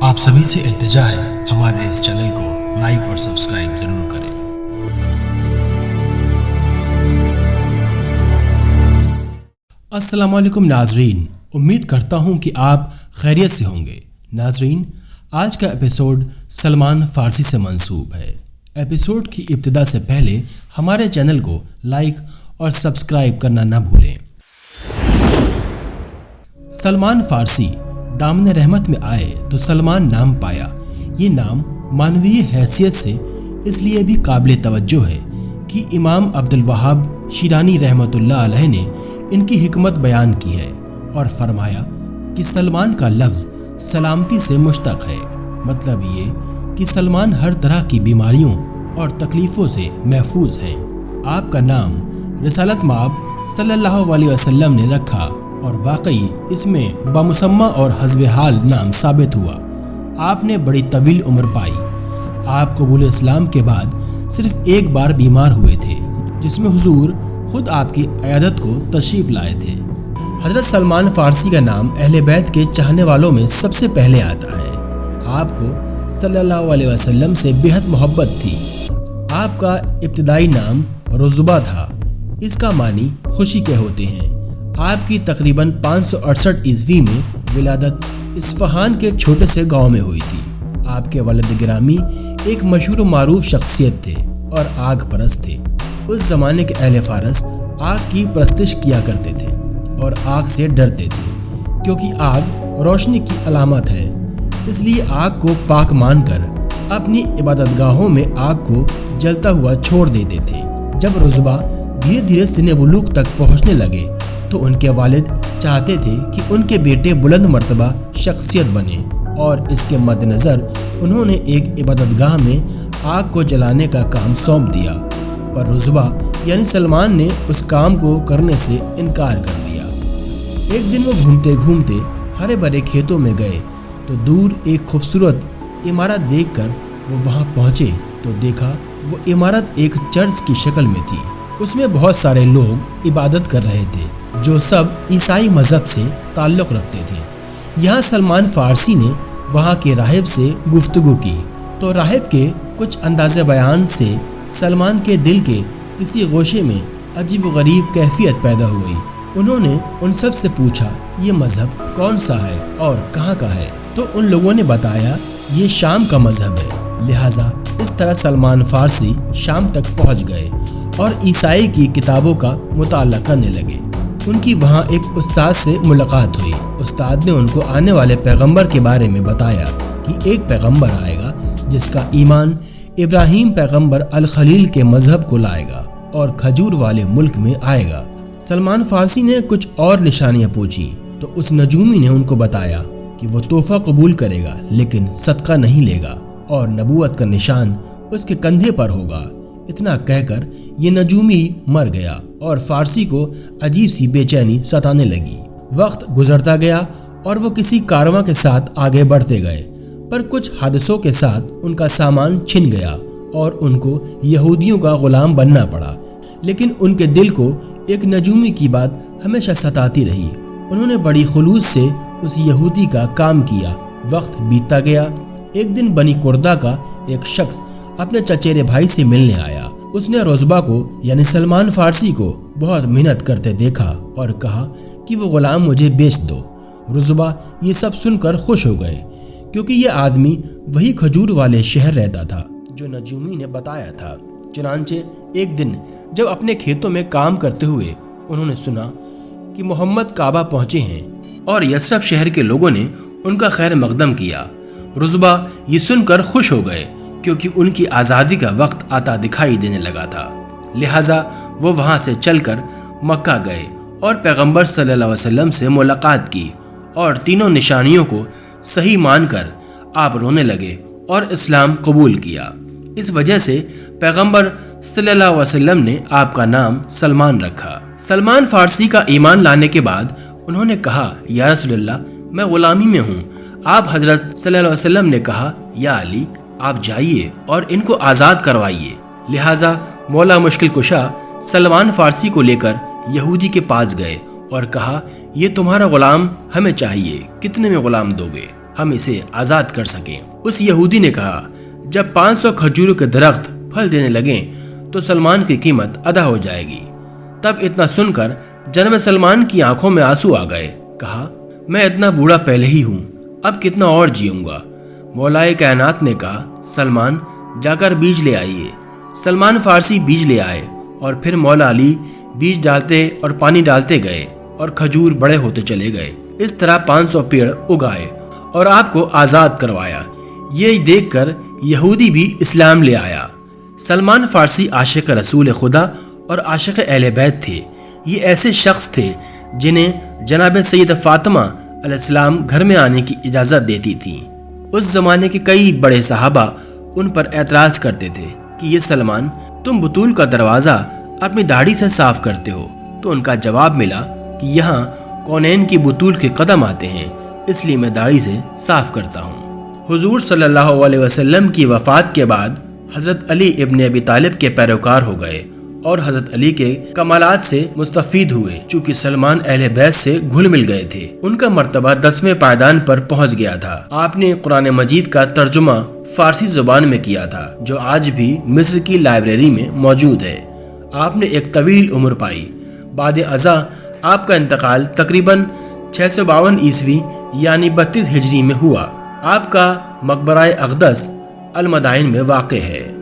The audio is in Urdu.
آپ سبھی سے التجا ہے ہمارے اس چینل کو لائک اور سبسکرائب ضرور کریں۔ السلام علیکم ناظرین، امید کرتا ہوں کہ آپ خیریت سے ہوں گے۔ ناظرین، آج کا ایپیسوڈ سلمان فارسی سے منسوب ہے۔ ایپیسوڈ کی ابتدا سے پہلے ہمارے چینل کو لائک اور سبسکرائب کرنا نہ بھولیں۔ سلمان فارسی دامن رحمت میں آئے تو سلمان نام پایا۔ یہ نام معنوی حیثیت سے اس لیے بھی قابل توجہ ہے کہ امام عبد الوہاب شیرانی رحمۃ اللہ علیہ نے ان کی حکمت بیان کی ہے اور فرمایا کہ سلمان کا لفظ سلامتی سے مشتق ہے۔ مطلب یہ کہ سلمان ہر طرح کی بیماریوں اور تکلیفوں سے محفوظ ہیں۔ آپ کا نام رسالت مآب صلی اللہ علیہ وسلم نے رکھا اور واقعی اس میں بامسمہ اور حسب حال نام ثابت ہوا۔ آپ نے بڑی طویل عمر پائی۔ آپ قبول اسلام کے بعد صرف ایک بار بیمار ہوئے تھے، جس میں حضور خود آپ کی عیادت کو تشریف لائے تھے۔ حضرت سلمان فارسی کا نام اہل بیت کے چاہنے والوں میں سب سے پہلے آتا ہے۔ آپ کو صلی اللہ علیہ وسلم سے بےحد محبت تھی۔ آپ کا ابتدائی نام رزبہ تھا۔ اس کا معنی خوشی کے ہوتے ہیں۔ آپ کی تقریباً 568 عیسوی میں ولادت اصفہان کے چھوٹے سے گاؤں میں ہوئی تھی۔ آپ کے والد گرامی ایک مشہور و معروف شخصیت تھے اور آگ پرست تھے۔ اس زمانے کے اہل فارس آگ کی پرستش کیا کرتے تھے اور آگ سے ڈرتے تھے، کیونکہ آگ روشنی کی علامت ہے۔ اس لیے آگ کو پاک مان کر اپنی عبادت گاہوں میں آگ کو جلتا ہوا چھوڑ دیتے تھے۔ جب رزبہ دھیرے دھیرے سن بلوغ تک پہنچنے لگے تو ان کے والد چاہتے تھے کہ ان کے بیٹے بلند مرتبہ شخصیت بنے، اور اس کے مد نظر انہوں نے ایک عبادت گاہ میں آگ کو جلانے کا کام سونپ دیا، پر رزبہ یعنی سلمان نے اس کام کو کرنے سے انکار کر دیا۔ ایک دن وہ گھومتے گھومتے ہرے بھرے کھیتوں میں گئے تو دور ایک خوبصورت عمارت دیکھ کر وہ وہاں پہنچے تو دیکھا وہ عمارت ایک چرچ کی شکل میں تھی۔ اس میں بہت سارے لوگ عبادت کر رہے تھے جو سب عیسائی مذہب سے تعلق رکھتے تھے۔ یہاں سلمان فارسی نے وہاں کے راہب سے گفتگو کی تو راہب کے کچھ انداز بیان سے سلمان کے دل کے کسی گوشے میں عجیب و غریب کیفیت پیدا ہوئی۔ انہوں نے ان سب سے پوچھا یہ مذہب کون سا ہے اور کہاں کا ہے، تو ان لوگوں نے بتایا یہ شام کا مذہب ہے۔ لہٰذا اس طرح سلمان فارسی شام تک پہنچ گئے اور عیسائی کی کتابوں کا مطالعہ کرنے لگے۔ ان کی وہاں ایک استاد سے ملاقات ہوئی۔ استاد نے ان کو آنے والے پیغمبر کے بارے میں بتایا کہ ایک پیغمبر آئے گا جس کا ایمان ابراہیم پیغمبر الخلیل کے مذہب کو لائے گا اور کھجور والے ملک میں آئے گا۔ سلمان فارسی نے کچھ اور نشانیاں پوچھی تو اس نجومی نے ان کو بتایا کہ وہ تحفہ قبول کرے گا لیکن صدقہ نہیں لے گا اور نبوت کا نشان اس کے کندھے پر ہوگا۔ اتنا کہہ کر یہ نجومی مر گیا اور فارسی کو عجیب سی بے چینی ستانے لگی۔ وقت گزرتا گیا اور وہ کسی کارواں کے ساتھ آگے بڑھتے گئے، پر کچھ حادثوں کے ساتھ ان کا سامان چھن گیا اور ان کو یہودیوں کا غلام بننا پڑا۔ لیکن ان کے دل کو ایک نجومی کی بات ہمیشہ ستاتی رہی۔ انہوں نے بڑی خلوص سے اس یہودی کا کام کیا۔ وقت بیتتا گیا۔ ایک دن بنی کردہ کا ایک شخص اپنے چچیرے بھائی سے ملنے آیا۔ اس نے رزبہ کو یعنی سلمان فارسی کو بہت محنت کرتے دیکھا اور کہا کہ وہ غلام مجھے بیچ دو۔ رزبہ یہ سب سن کر خوش ہو گئے، کیونکہ یہ آدمی وہی کھجور والے شہر رہتا تھا جو نجومی نے بتایا تھا۔ چنانچہ ایک دن جب اپنے کھیتوں میں کام کرتے ہوئے انہوں نے سنا کہ محمد کعبہ پہنچے ہیں اور یثرب شہر کے لوگوں نے ان کا خیر مقدم کیا۔ رزبہ یہ سن کر خوش ہو گئے، کیونکہ ان کی آزادی کا وقت آتا دکھائی دینے لگا تھا۔ لہٰذا وہ وہاں سے چل کر مکہ گئے اور پیغمبر صلی اللہ علیہ وسلم سے ملاقات کی، اور تینوں نشانیوں کو صحیح مان کر آپ رونے لگے اور اسلام قبول کیا۔ اس وجہ سے پیغمبر صلی اللہ علیہ وسلم نے آپ کا نام سلمان رکھا۔ سلمان فارسی کا ایمان لانے کے بعد انہوں نے کہا یا رسول اللہ، میں غلامی میں ہوں۔ آپ حضرت صلی اللہ علیہ وسلم نے کہا یا علی، آپ جائیے اور ان کو آزاد کروائیے۔ لہٰذا مولا مشکل کشا سلمان فارسی کو لے کر یہودی کے پاس گئے اور کہا یہ تمہارا غلام ہمیں چاہیے، کتنے میں غلام دو گے؟ ہم اسے آزاد کر سکیں۔ اس یہودی نے کہا جب 500 کھجوروں کے درخت پھل دینے لگیں تو سلمان کی قیمت ادا ہو جائے گی۔ تب اتنا سن کر جناب سلمان کی آنکھوں میں آنسو آ گئے۔ کہا میں اتنا بوڑھا پہلے ہی ہوں، اب کتنا اور جیوں گا۔ مولائے کائنات نے کہا سلمان جا کر بیج لے آئیے۔ سلمان فارسی بیج لے آئے اور پھر مولا علی بیج ڈالتے اور پانی ڈالتے گئے اور کھجور بڑے ہوتے چلے گئے۔ اس طرح 500 پیڑ اگائے اور آپ کو آزاد کروایا۔ یہ دیکھ کر یہودی بھی اسلام لے آیا۔ سلمان فارسی عاشق رسول خدا اور عاشق اہل بیت تھے۔ یہ ایسے شخص تھے جنہیں جناب سید فاطمہ علیہ السلام گھر میں آنے کی اجازت دیتی تھیں۔ اس زمانے کے کئی بڑے صحابہ ان پر اعتراض کرتے تھے کہ یہ سلمان تم بطول کا دروازہ اپنی داڑھی سے صاف کرتے ہو، تو ان کا جواب ملا کہ یہاں کونین کی بطول کے قدم آتے ہیں، اس لیے میں داڑھی سے صاف کرتا ہوں۔ حضور صلی اللہ علیہ وسلم کی وفات کے بعد حضرت علی ابن ابی طالب کے پیروکار ہو گئے اور حضرت علی کے کمالات سے مستفید ہوئے، چونکہ سلمان اہل بیت سے گھل مل گئے تھے۔ ان کا مرتبہ 10ویں پائدان پر پہنچ گیا تھا۔ آپ نے قرآن مجید کا ترجمہ فارسی زبان میں کیا تھا، جو آج بھی مصر کی لائبریری میں موجود ہے۔ آپ نے ایک طویل عمر پائی۔ بعد ازاں آپ کا انتقال تقریباً 652 عیسوی یعنی 32 ہجری میں ہوا۔ آپ کا مقبرہ اقدس المدائن میں واقع ہے۔